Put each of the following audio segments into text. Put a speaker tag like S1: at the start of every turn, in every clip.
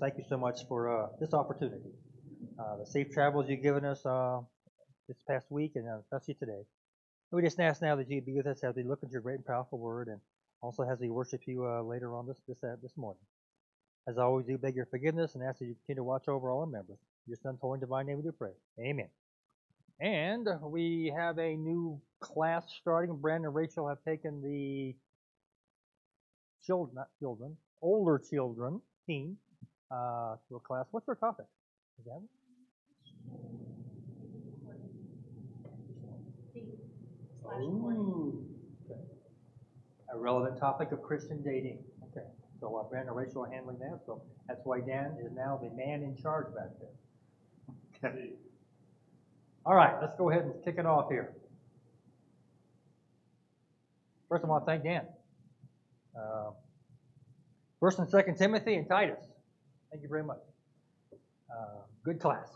S1: thank you so much for this opportunity. The safe travels you've given us this past week and especially today. We just ask now that you be with us as we look into your great and powerful word and also as we worship you later on this morning. As always, we beg your forgiveness and ask that you continue to watch over all our members. Your Son's holy and divine name we do pray. Amen. And we have a new class starting. Brandon and Rachel have taken the older children team to a class. What's their topic? Is that Ooh. Okay. A relevant topic of Christian dating. Okay. So Brandon and Rachel are handling that. So that's why Dan is now the man in charge back there. Okay. All right, let's go ahead and kick it off here. First, I want to thank Dan. First and Second Timothy and Titus. Thank you very much. Good class.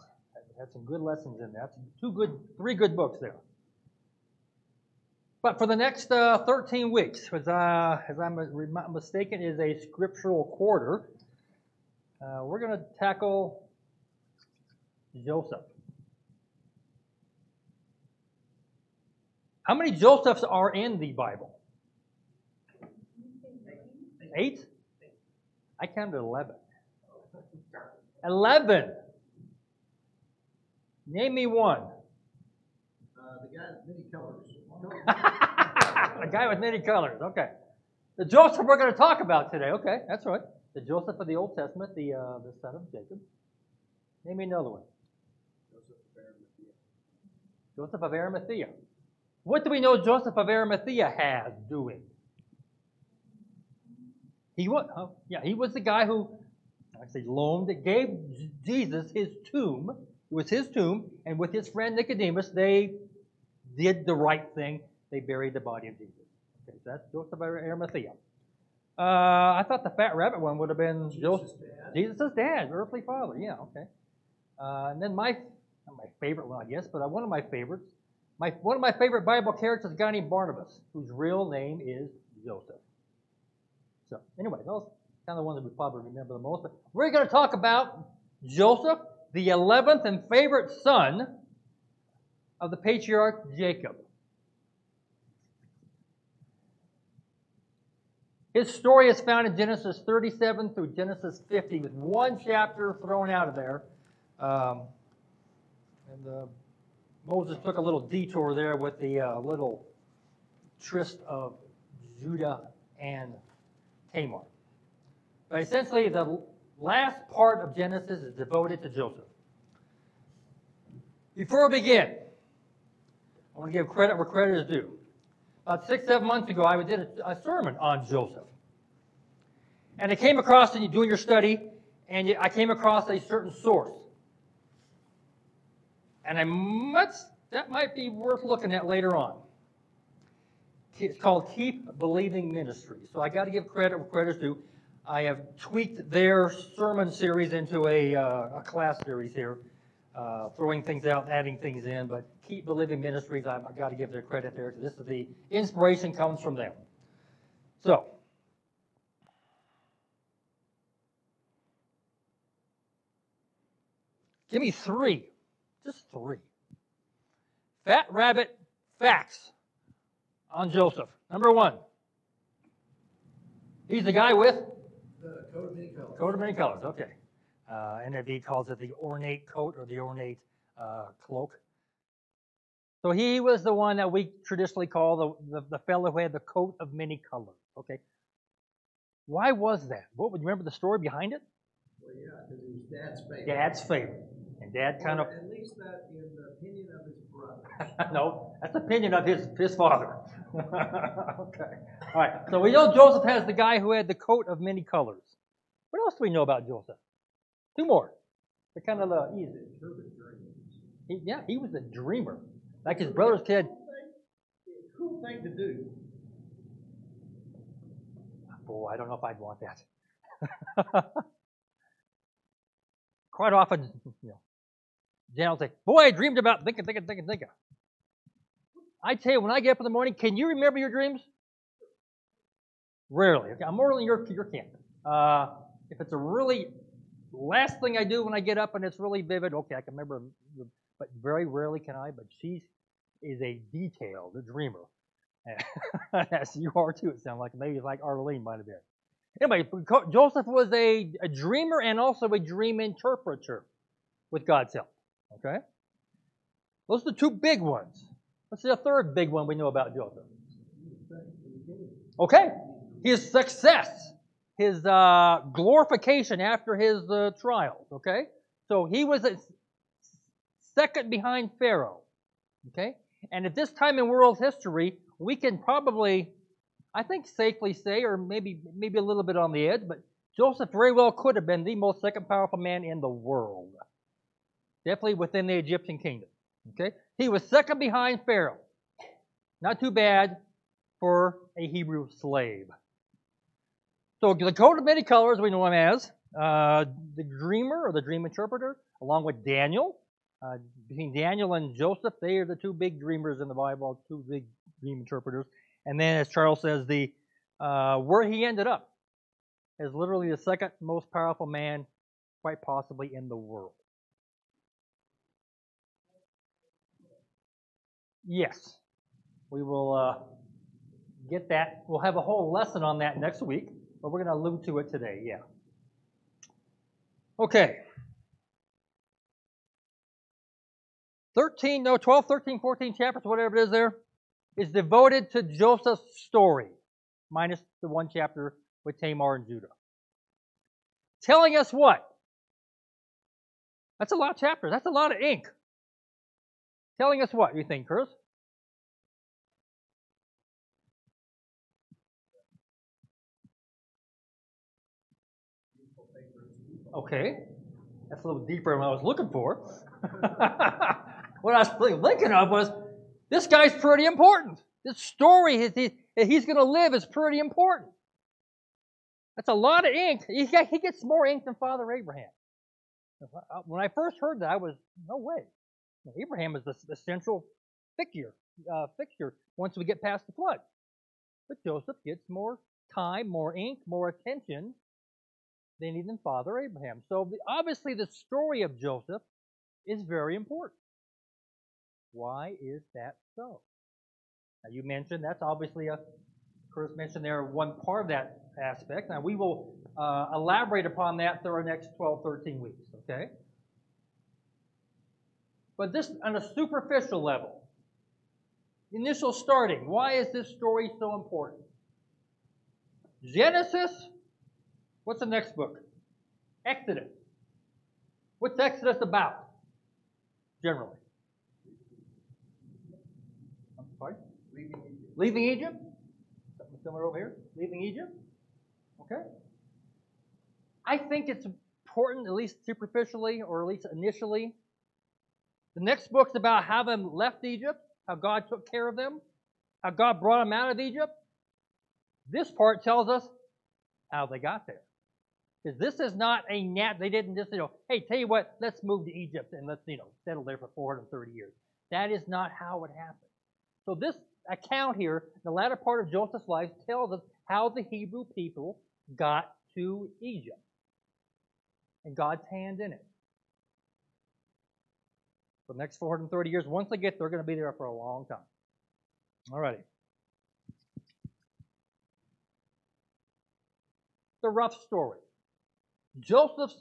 S1: Had some good lessons in that. Three good books there. But for the next 13 weeks, as I'm not mistaken, is a scriptural quarter. We're going to tackle Joseph. How many Josephs are in the Bible? 8? I counted 11. 11. Name me one.
S2: The guy with many colors.
S1: The guy with many colors. Okay. The Joseph we're going to talk about today. Okay, that's right. The Joseph of the Old Testament, the son of Jacob. Name me another one. Joseph of Arimathea. What do we know Joseph of Arimathea has doing? He was the guy who, gave Jesus his tomb. It was his tomb, and with his friend Nicodemus, they did the right thing. They buried the body of Jesus. Okay, so that's Joseph of Arimathea. I thought the fat rabbit one would have been Jesus' dad, earthly father. Yeah, okay. And then not my favorite one, I guess, but one of my favorites. One of my favorite Bible characters is a guy named Barnabas, whose real name is Joseph. So, anyway, those are kind of the ones that we probably remember the most. But we're going to talk about Joseph, the 11th and favorite son of the patriarch Jacob. His story is found in Genesis 37 through Genesis 50, with one chapter thrown out of there. Moses took a little detour there with the little tryst of Judah and Tamar. But essentially, the last part of Genesis is devoted to Joseph. Before we begin, I want to give credit where credit is due. About 6-7 months ago, I did a sermon on Joseph. And I came across, in doing your study, and I came across a certain source. And that might be worth looking at later on. It's called Keep Believing Ministry. So I got to give credit where credit's due. I have tweaked their sermon series into a class series here, throwing things out, adding things in. But Keep Believing Ministries, I've got to give their credit there. This is the inspiration comes from them. So, give me 3. Just 3. Fat rabbit facts on Joseph. Number 1. He's the guy with?
S2: The coat of many colors.
S1: Coat of many colors, okay. NIV calls it the ornate coat or the ornate cloak. So he was the one that we traditionally call the fellow who had the coat of many colors, okay? Why was that? What would you remember the story behind it?
S2: Well, yeah, because he was Dad's favorite.
S1: Dad's favorite. And Dad kind of...
S2: At least that in the opinion of his brother.
S1: No, that's the opinion of his father. Okay. All right. So we know Joseph has the guy who had the coat of many colors. What else do we know about Joseph? 2 more. They're kind of easy. He was a dreamer. Like his brother's kid.
S2: Cool thing to do.
S1: Oh, I don't know if I'd want that. Quite often, Jan will say, boy, I dreamed about thinking. I tell you, when I get up in the morning, can you remember your dreams? Rarely. Okay, I'm more than your camp. If it's a really last thing I do when I get up and it's really vivid. Okay, I can remember, but very rarely can I. But she is a detailed dreamer. Yes, you are too, it sounds like. Maybe like Arlene might have been. Anyway, Joseph was a dreamer and also a dream interpreter with God's help. Okay? Those are the two big ones. What's the third big one we know about Joseph? Okay. His success, his glorification after his trials. Okay? So he was second behind Pharaoh. Okay? And at this time in world history, we can probably, I think, safely say, or maybe a little bit on the edge, but Joseph very well could have been the most second powerful man in the world. Definitely within the Egyptian kingdom. Okay? He was second behind Pharaoh. Not too bad for a Hebrew slave. So the coat of many colors, we know him as the dreamer or the dream interpreter, along with Daniel. Between Daniel and Joseph, they are the two big dreamers in the Bible, two big dream interpreters. And then, as Charles says, the where he ended up is literally the second most powerful man, quite possibly, in the world. Yes, we will get that. We'll have a whole lesson on that next week, but we're going to allude to it today. Yeah. Okay. 12, 13, 14 chapters, whatever it is there, is devoted to Joseph's story, minus the one chapter with Tamar and Judah. Telling us what? That's a lot of chapters. That's a lot of ink. Telling us what, you think, Chris? Okay. That's a little deeper than what I was looking for. What I was thinking of was, this guy's pretty important. This story that he's going to live is pretty important. That's a lot of ink. He gets more ink than Father Abraham. When I first heard that, I was, no way. Abraham is the central fixture once we get past the flood. But Joseph gets more time, more ink, more attention than even Father Abraham. So obviously the story of Joseph is very important. Why is that so? Now you mentioned that's obviously Chris mentioned there one part of that aspect. Now we will elaborate upon that through our next 12, 13 weeks, okay? But this on a superficial level, initial starting, why is this story so important? Genesis, what's the next book? Exodus. What's Exodus about, generally? I'm sorry? Leaving Egypt? Something similar over here? Leaving Egypt? Okay. I think it's important, at least superficially, or at least initially. The next book's about how they left Egypt, how God took care of them, how God brought them out of Egypt. This part tells us how they got there. Because this is not they didn't just, hey, tell you what, let's move to Egypt and let's, settle there for 430 years. That is not how it happened. So this account here, the latter part of Joseph's life, tells us how the Hebrew people got to Egypt. And God's hand in it. For the next 430 years, once they get there, they're going to be there for a long time. All righty. The rough story. Joseph's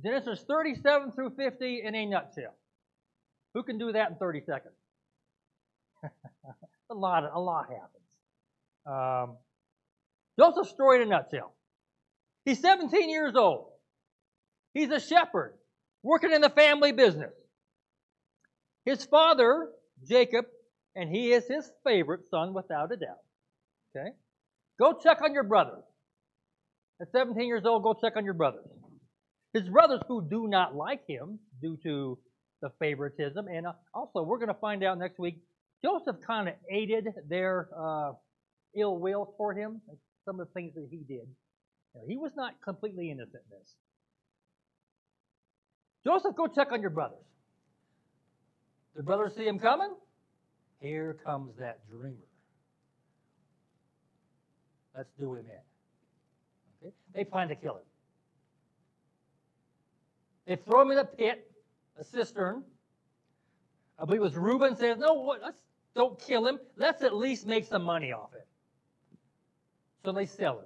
S1: Genesis 37 through 50 in a nutshell. Who can do that in 30 seconds? a lot happens. Joseph's story in a nutshell. He's 17 years old. He's a shepherd working in the family business. His father, Jacob, and he is his favorite son without a doubt. Okay? Go check on your brothers. At 17 years old, go check on your brothers. His brothers who do not like him due to the favoritism. And also, we're going to find out next week, Joseph kind of aided their ill will toward him. Some of the things that he did. He was not completely innocent in this. Joseph, go check on your brothers. The brothers see him coming. Here comes that dreamer. Let's do him in. Okay? They plan to kill him. They throw him in a pit, a cistern. I believe it was Reuben says, no, let's don't kill him. Let's at least make some money off it. So they sell him.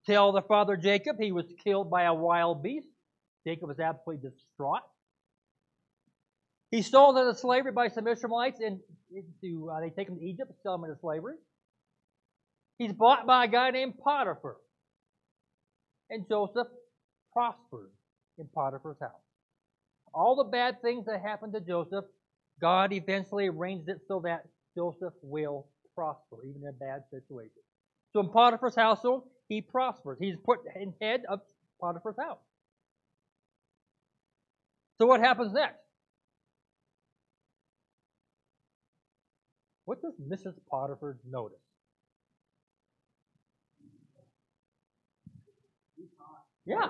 S1: Tell the father Jacob he was killed by a wild beast. Jacob was absolutely distraught. He's sold into slavery by some Ishmaelites, and they take him to Egypt and sell him into slavery. He's bought by a guy named Potiphar. And Joseph prospered in Potiphar's house. All the bad things that happened to Joseph, God eventually arranged it so that Joseph will prosper, even in a bad situation. So in Potiphar's household, he prospers. He's put in head of Potiphar's house. So what happens next? What does Mrs. Potiphar notice? Yeah.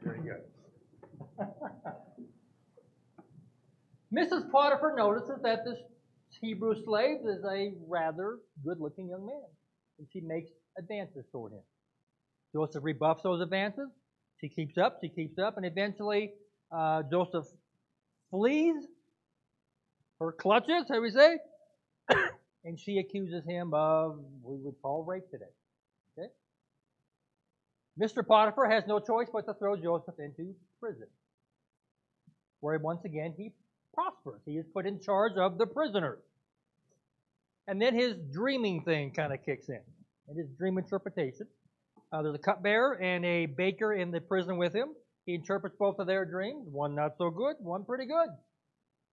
S1: Very good. Mrs. Potiphar notices that this Hebrew slave is a rather good-looking young man, and she makes advances toward him. Joseph rebuffs those advances. She keeps up, and eventually Joseph flees her clutches, how we say, and she accuses him of, we would call rape today. Okay? Mr. Potiphar has no choice but to throw Joseph into prison, where once again he prospers. He is put in charge of the prisoners. And then his dreaming thing kind of kicks in, and his dream interpretation. There's a cupbearer and a baker in the prison with him. He interprets both of their dreams, one not so good, one pretty good.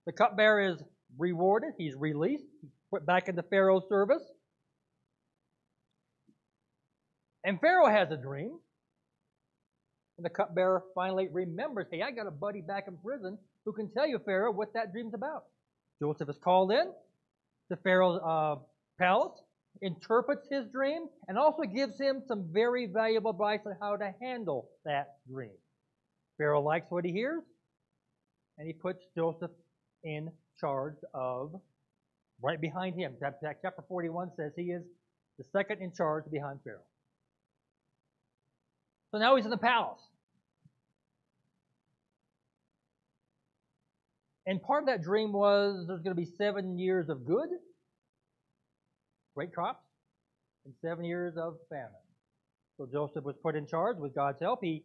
S1: The cupbearer is rewarded. He's released. He's put back into Pharaoh's service. And Pharaoh has a dream. And the cupbearer finally remembers, hey, I got a buddy back in prison who can tell you, Pharaoh, what that dream's about. Joseph is called in to Pharaoh's palace, interprets his dream, and also gives him some very valuable advice on how to handle that dream. Pharaoh likes what he hears, and he puts Joseph in charge of, right behind him. Chapter 41 says he is the second in charge behind Pharaoh. So now he's in the palace. And part of that dream was there's going to be 7 years of good, great crops, and 7 years of famine. So Joseph was put in charge with God's help. He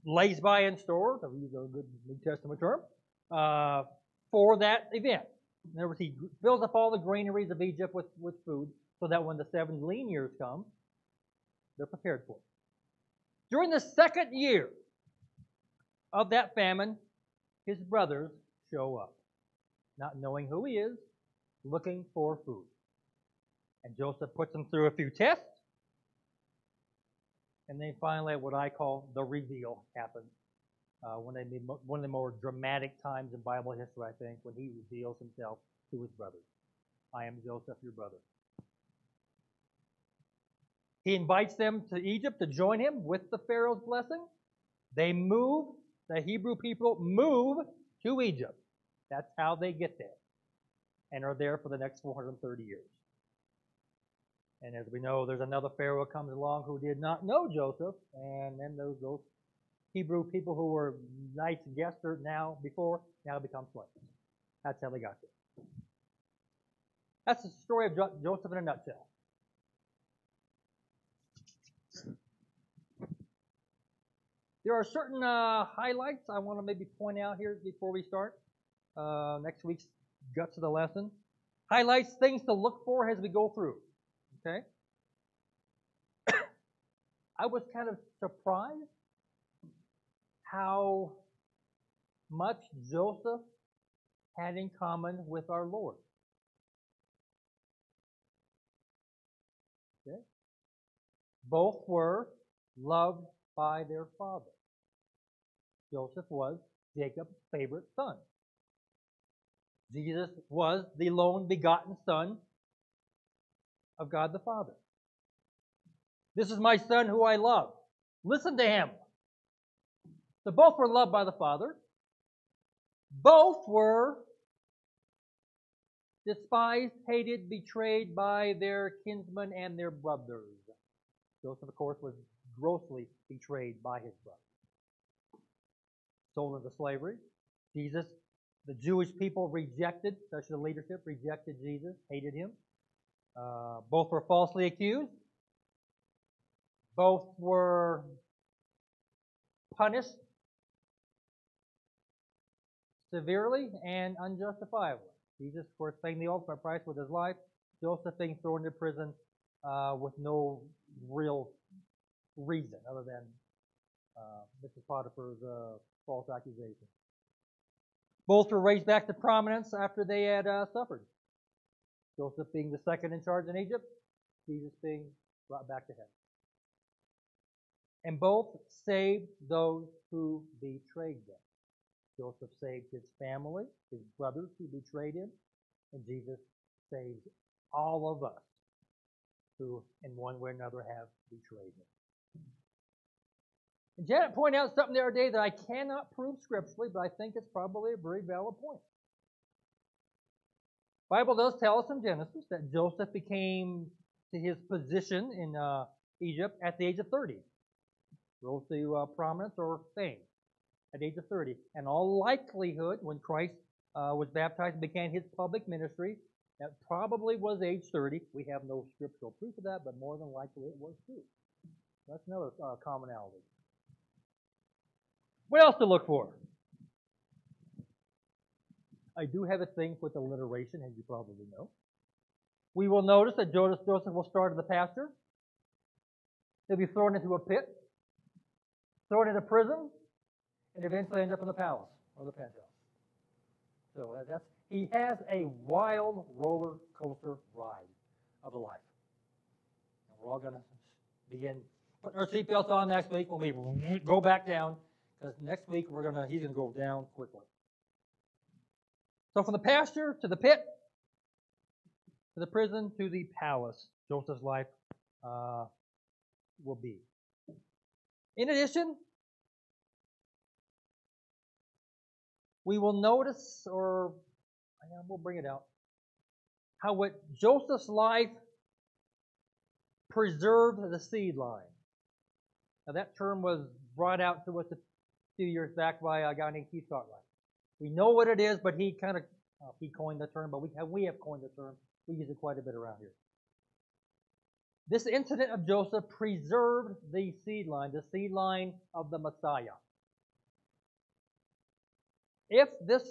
S1: lays by in store, to use a good New Testament term, for that event. In other words, he fills up all the granaries of Egypt with food so that when the 7 lean years come, they're prepared for it. During the second year of that famine, his brothers show up, not knowing who he is, looking for food. And Joseph puts them through a few tests, and then finally what I call the reveal happens. One of the more dramatic times in Bible history, I think, when he reveals himself to his brothers. I am Joseph, your brother. He invites them to Egypt to join him with the Pharaoh's blessing. They move, the Hebrew people move to Egypt. That's how they get there, and are there for the next 430 years. And as we know, there's another Pharaoh who comes along who did not know Joseph, and then those Hebrew people who were nice guests now become slaves. That's how they got there. That's the story of Joseph in a nutshell. There are certain highlights I want to maybe point out here before we start next week's guts of the lesson. Highlights, things to look for as we go through. Okay? I was kind of surprised how much Joseph had in common with our Lord. Okay? Both were loved by their father. Joseph was Jacob's favorite son. Jesus was the lone begotten Son of God the Father. This is my Son who I love. Listen to him. So both were loved by the Father. Both were despised, hated, betrayed by their kinsmen and their brothers. Joseph, of course, was grossly betrayed by his brothers. Sold into slavery. Jesus, the Jewish people rejected, especially the leadership, rejected Jesus, hated him. Both were falsely accused. Both were punished severely and unjustifiably. Jesus, of course, paying the ultimate price with his life. Joseph being thrown into prison with no real reason other than Mr. Potiphar's false accusation. Both were raised back to prominence after they had suffered. Joseph being the second in charge in Egypt, Jesus being brought back to heaven. And both saved those who betrayed them. Joseph saved his family, his brothers who betrayed him, and Jesus saves all of us who, in one way or another, have betrayed him. And Janet pointed out something the other day that I cannot prove scripturally, but I think it's probably a very valid point. The Bible does tell us in Genesis that Joseph became to his position in Egypt at the age of 30. Rose to prominence or fame at the age of 30. And all likelihood, when Christ was baptized and began his public ministry, that probably was age 30. We have no scriptural proof of that, but more than likely it was true. That's another commonality. What else to look for? I do have a thing with alliteration, as you probably know. We will notice that Joseph will start in the pasture. He'll be thrown into a pit, thrown into prison, and eventually end up in the palace or the penthouse. So he has a wild roller coaster ride of a life. And we're all going to begin putting our seatbelts on next week when we go back down, because next week he's going to go down quickly. So from the pasture to the pit, to the prison, to the palace, Joseph's life will be. In addition, we will notice, or we'll bring it out, how what Joseph's life preserved the seed line. Now that term was brought out to us a few years back by a guy named Keith Cartwright. We know what it is, but he coined the term, but we have coined the term. We use it quite a bit around here. This incident of Joseph preserved the seed line of the Messiah. If this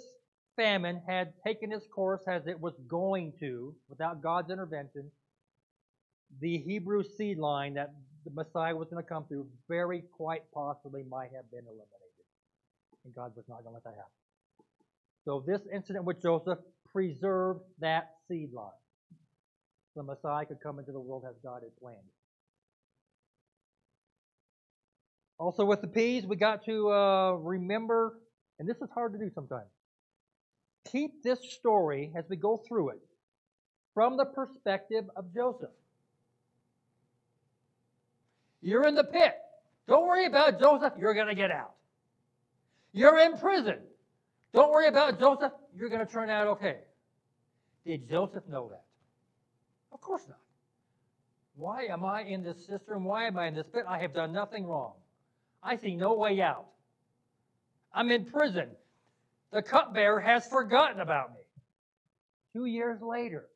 S1: famine had taken its course as it was going to, without God's intervention, the Hebrew seed line that the Messiah was going to come through very quite possibly might have been eliminated. And God was not going to let that happen. So this incident with Joseph preserved that seed line. The Messiah could come into the world as God had planned. Also with the peas, we got to remember, and this is hard to do sometimes, keep this story as we go through it from the perspective of Joseph. You're in the pit. Don't worry about Joseph. You're going to get out. You're in prison. Don't worry about Joseph. You're going to turn out okay. Did Joseph know that? Of course not. Why am I in this cistern? Why am I in this pit? I have done nothing wrong. I see no way out. I'm in prison. The cupbearer has forgotten about me. 2 years later.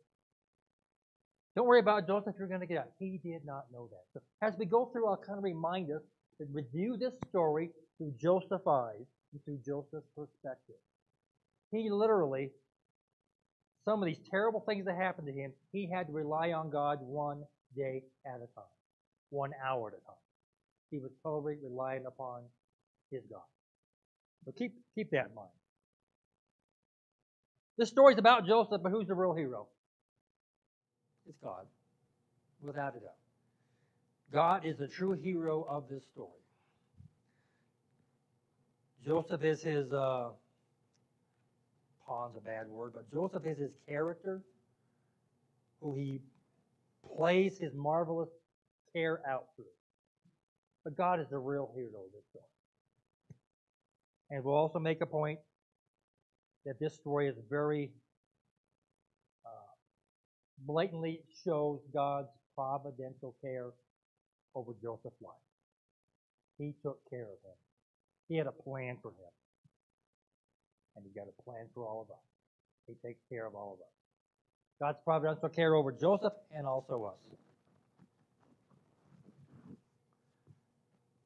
S1: Don't worry about Joseph, you're going to get out. He did not know that. So as we go through, I'll kind of remind us to review this story through Joseph's eyes and through Joseph's perspective. He literally, some of these terrible things that happened to him, he had to rely on God one day at a time, 1 hour at a time. He was totally relying upon his God. So keep that in mind. This story's about Joseph, but who's the real hero? It's God, without a doubt. God is the true hero of this story. Joseph is his, pawn's a bad word, but Joseph is his character, who he plays his marvelous care out through. But God is the real hero of this story. And we'll also make a point that this story is very blatantly shows God's providential care over Joseph's life. He took care of him. He had a plan for him. And He's got a plan for all of us. He takes care of all of us. God's providential care over Joseph and also us.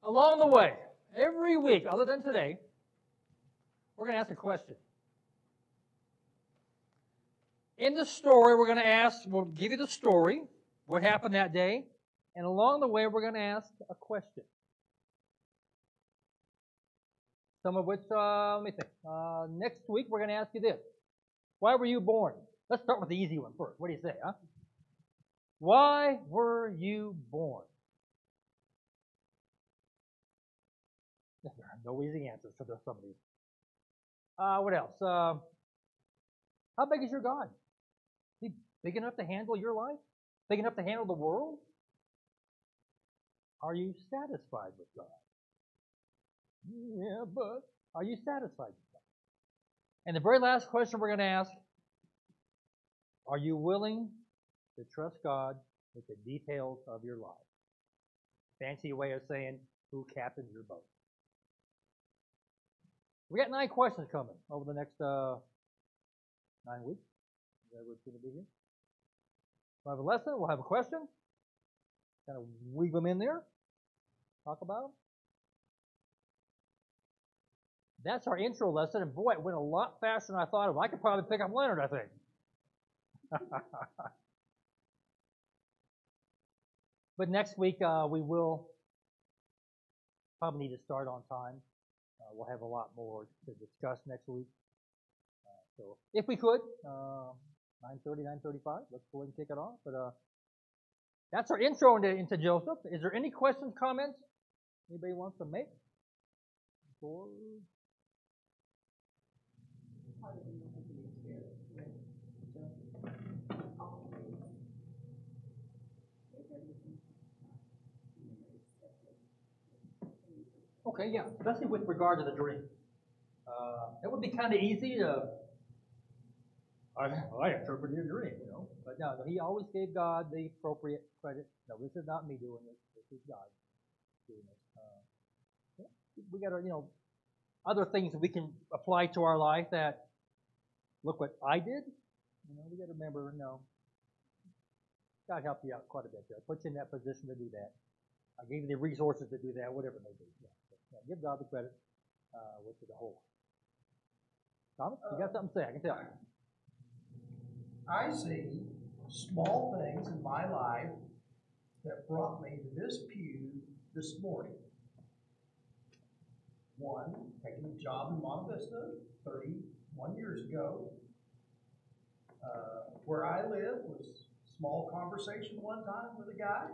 S1: Along the way, every week, other than today, we're going to ask a question. In the story, we'll give you the story, what happened that day, and along the way, we're going to ask a question. Some of which, let me think. Next week, we're going to ask you this. Why were you born? Let's start with the easy one first. What do you say, huh? Why were you born? There are no easy answers to some of these. What else? How big is your God? Is He big enough to handle your life? Big enough to handle the world? Are you satisfied with God? Yeah, but are you satisfied with God? And the very last question we're going to ask, are you willing to trust God with the details of your life? Fancy way of saying, who captains your boat? We got 9 questions coming over the next 9 weeks. Everyone's going to be here. We'll have a lesson. We'll have a question. Kind of weave them in there. Talk about them. That's our intro lesson. And boy, it went a lot faster than I thought it would. I could probably pick up Leonard, I think. But next week, we will probably need to start on time. We'll have a lot more to discuss next week. So if we could, 9:30, 9:35, let's go ahead and kick it off. But that's our intro into Joseph. Is there any questions, comments anybody wants to make? Before? Okay, yeah, especially with regard to the dream. It would be kind of easy to, I interpreted your dream, But no, He always gave God the appropriate credit. No, this is not me doing this. This is God doing it. We got other things that we can apply to our life that, look what I did. We got to remember, God helped you out quite a bit there. Put you in that position to do that. I gave you the resources to do that, whatever it may be. Yeah, give God the credit with the whole. Thomas, you got something to say? I can tell.
S2: I see small things in my life that brought me to this pew this morning. One, taking a job in Monte Vista 31 years ago. Where I live was a small conversation one time with a guy.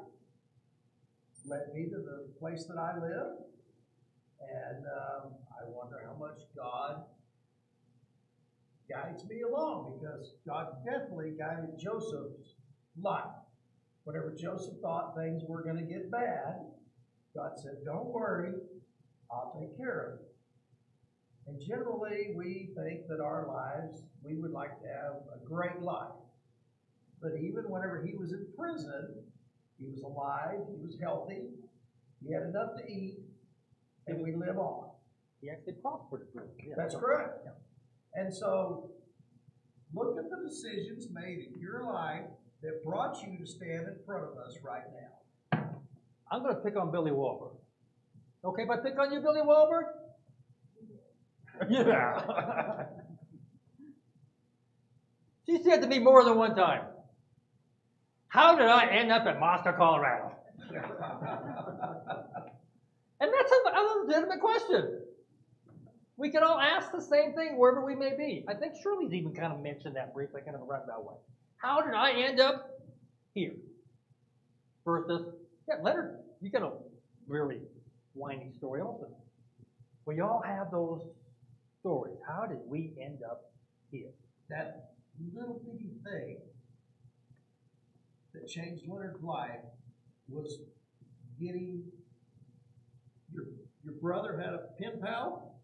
S2: Led me to the place that I live. And I wonder how much God guides me along, because God definitely guided Joseph's life. Whenever Joseph thought things were going to get bad, God said, don't worry, I'll take care of it. And generally, we think that our lives, we would like to have a great life. But even whenever he was in prison, he was alive, he was healthy, he had enough to eat, and we live on.
S1: He actually prospered. Yeah.
S2: That's correct. Yeah. And so, look at the decisions made in your life that brought you to stand in front of us right now.
S1: I'm going to pick on Billy Walber. Okay, if I pick on you, Billy Walber? Yeah. She said to me more than one time, how did I end up at Monster, Colorado? And that's a legitimate question. We can all ask the same thing wherever we may be. I think Shirley's even kind of mentioned that briefly, kind of a roundabout way. How did I end up here? Versus, yeah, Leonard, you got a really whiny story also. We all have those stories. How did we end up here?
S2: That little bitty thing that changed Leonard's life was getting your brother had a pen pal,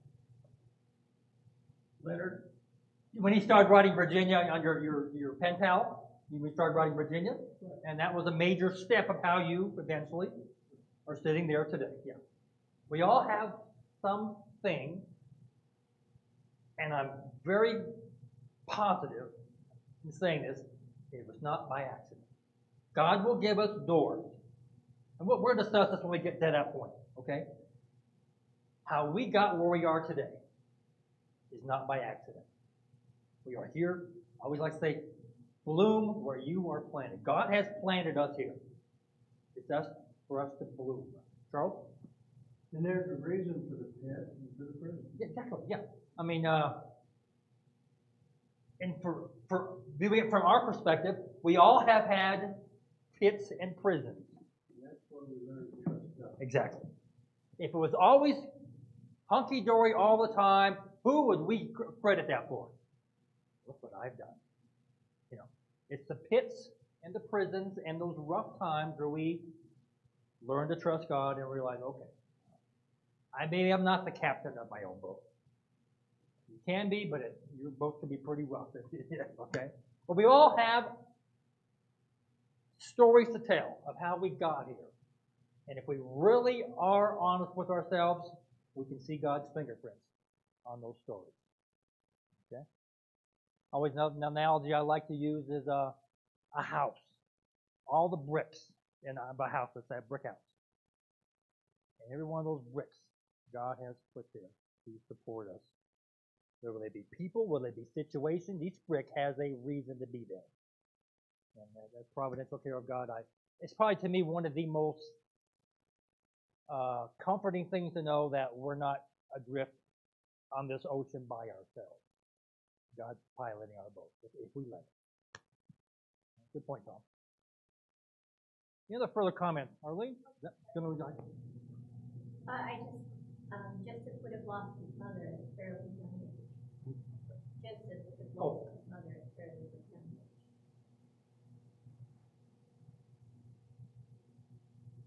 S2: Leonard.
S1: When he started writing Virginia under your pen pal? You started writing Virginia, and that was a major step of how you eventually are sitting there today. Yeah. We all have something, and I'm very positive in saying this, it was not by accident. God will give us doors. And we're going to discuss this when we get to that point, okay? How we got where we are today is not by accident. We are here, I always like to say, bloom where you are planted. God has planted us here. It's just for us to bloom. Charles?
S3: And there's a reason for the pit and for the prison.
S1: Yeah, exactly, yeah. I mean, and viewing it from our perspective, we all have had pits and prisons.
S3: And that's where we learn to trust God.
S1: Exactly. If it was always hunky-dory all the time, who would we credit that for? Look what I've done. You know, it's the pits and the prisons and those rough times where we learn to trust God and realize, okay, maybe I'm not the captain of my own boat. You can be, but your boat can be pretty rough. Okay? But we all have stories to tell of how we got here. And if we really are honest with ourselves, we can see God's fingerprints on those stories. Okay? Always an analogy I like to use is a house. All the bricks in a house, that's that brick house. And every one of those bricks God has put there to support us. Whether they be people, whether they be situations, each brick has a reason to be there. And that providential care of God, it's probably to me one of the most comforting things to know that we're not adrift on this ocean by ourselves. God's piloting our boat if we let it. Good point, Tom. Any other further comments? Arlene?
S4: Joseph would have lost his mother at a fairly young age. Joseph would have lost his mother at a fairly young age.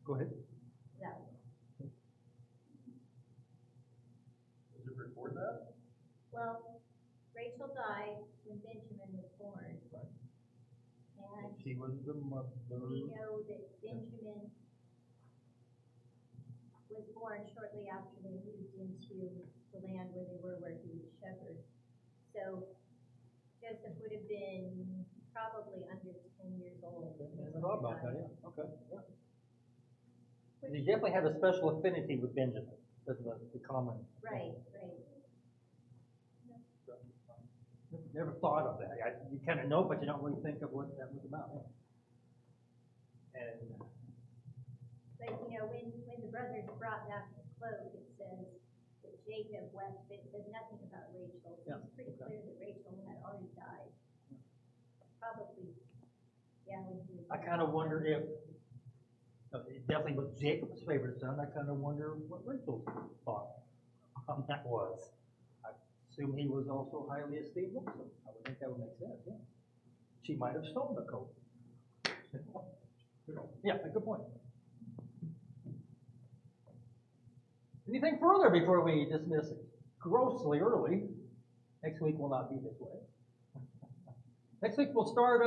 S1: Go ahead.
S4: Yeah.
S2: Does it record that?
S4: Well, Rachel died when Benjamin was born.
S2: Right.
S4: And
S1: She was the mother.
S4: we know that Benjamin was born shortly after they moved into the land where they where he was shepherd. So Joseph would have been probably under 10 years old.
S1: I never thought about that, yeah. Okay. Yeah. And he definitely had a special affinity with Benjamin. That's the common.
S4: Right.
S1: Never thought of that. You kind of know, but you don't really think of what that was about. Yeah. And
S4: But you know, when the brothers brought back the cloak, it says that Jacob wept. It says nothing about Rachel. So it's pretty clear that Rachel had already died. Probably, yeah. When he was
S1: I kind of wonder if it definitely was Jacob's favorite son. I kind of wonder what Rachel's thought on that was. I assume he was also highly esteemed also. I would think that would make sense, yeah. She might have stolen the coat. Yeah, a good point. Anything further before we dismiss it? Grossly early. Next week will not be this way. Next week we'll start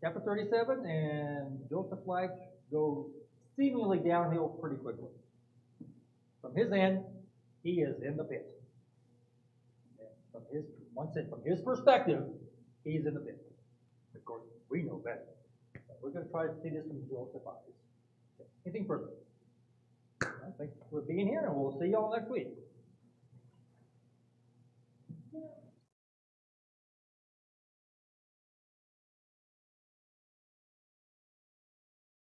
S1: chapter 37, and Joseph's life goes seemingly downhill pretty quickly. From his end, he is in the pit. And from his perspective, he's in the pit. Of course, we know better. But we're going to try to see this from Joseph's eyes. Okay. Anything further? Thanks for being here, and we'll see you all next week.